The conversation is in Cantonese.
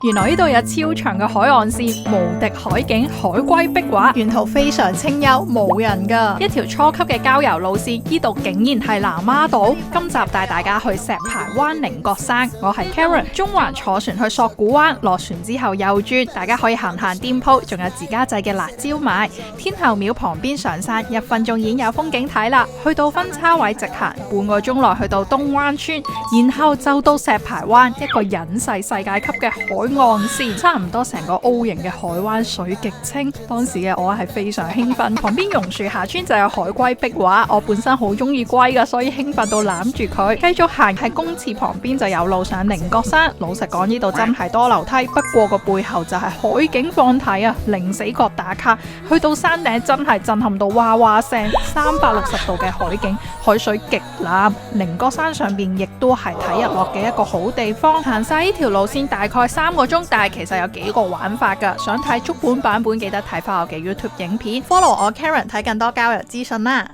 原來呢度有超長嘅海岸線、無敵海景、海龜壁畫，沿途非常清幽，冇人噶。一條初級嘅郊遊路線，呢度竟然係南丫島。今集帶大家去石排灣菱角山，我係 Karen。中環坐船去索罟灣，落船之後右轉，大家可以行行店鋪，仲有自家製嘅辣椒賣。天后廟旁邊上山，1分鐘已經有風景睇啦。去到分叉位直行，半個鐘內去到東灣村，然後就到石排灣，一個隱世世界級嘅海岸線，差唔多成個 O 型嘅海灣，水極清。當時嘅我係非常興奮，旁邊榕樹下村就有海龜壁畫，我本身好中意龜噶，所以興奮到攬住佢。繼續行喺公廁旁邊就有路上菱角山，老實講呢度真係多樓梯，不過個背後就係海景放題啊，零死角打卡。去到山頂真係震撼到哇哇聲，360度嘅海景，海水極藍，菱角山上邊亦都係睇日落嘅一個好地方。行晒呢條路線大概3個鐘，但係其實有幾個玩法噶。想睇足本版本記得睇翻我嘅 YouTube 影片， follow 我 Karen 睇更多郊遊資訊啦。